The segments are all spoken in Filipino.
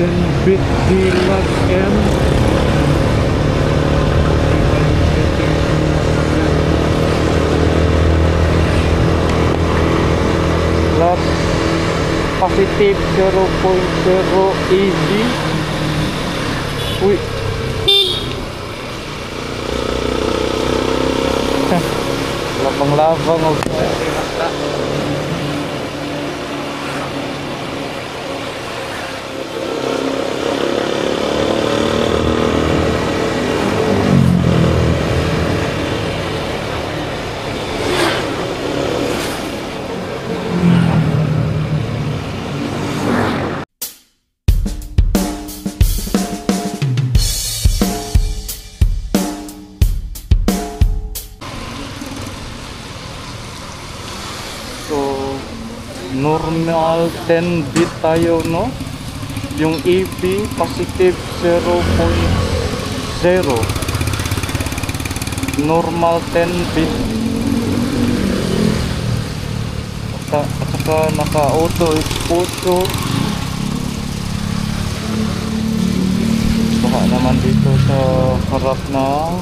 10-bit D-Log M. Plus positive 0.0 EV. Uy, labang-labang og normal 10-bit tayo, no? Yung EV positive 0.0, normal 10-bit at saka naka auto exposure. Baka naman dito sa harap na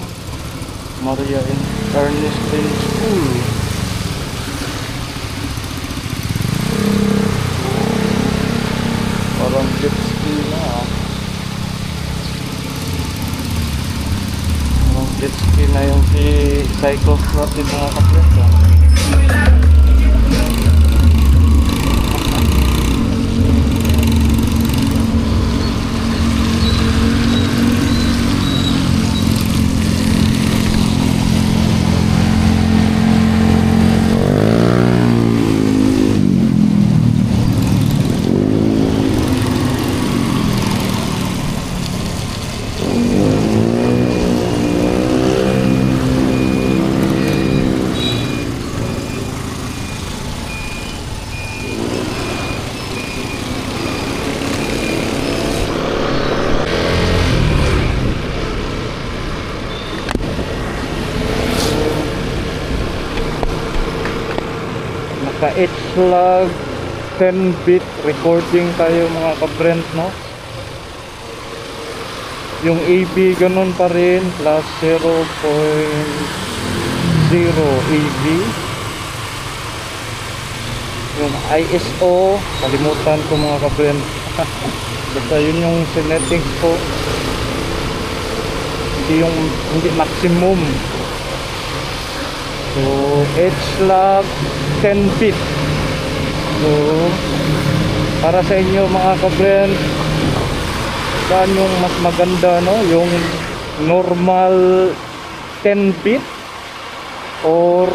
Maria Ernestine School. Parang jet ski na, parang jet ski na yung si Cyclops natin, mga kapleta. Naka-H-Log 10-bit recording tayo, mga ka-brand, no? Yung AB ganun pa rin, plus 0.0 AB. Yung ISO kalimutan ko, mga ka-brand. Basta yun yung settings ko, hindi maximum. So H-Log 10-bit. So para sa inyo, mga ka-brand, saan yung mas maganda, no? Yung normal 10-bit or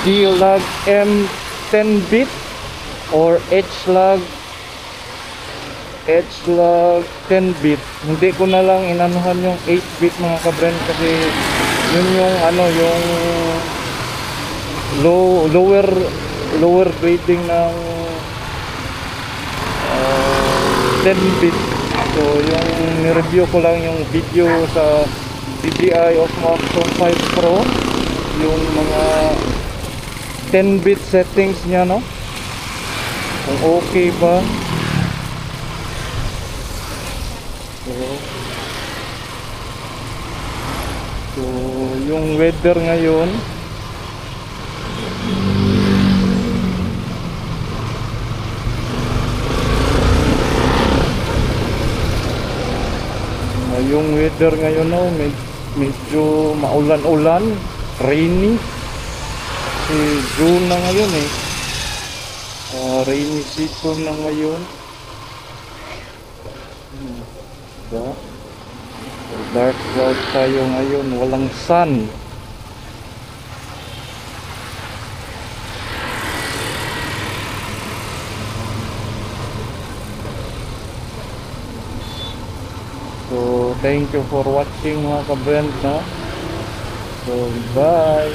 D-Log M 10-bit or H-Log 10-bit. Hindi ko na lang inanuhan yung 8-bit, mga ka-brand, kasi yun yung yung lower grading ng 10-bit. So yung ni-review ko lang yung video sa DJI Osmo Action 5 Pro, yung mga 10-bit settings niya, no? Kung okay ba. So yung weather ngayon, no, medyo maulan-ulan, rainy. Kasi June na ngayon, rainy season na ngayon. Diba? Dark cloud tayo ngayon, walang sun. So thank you for watching, mga ka-brand, no? So bye.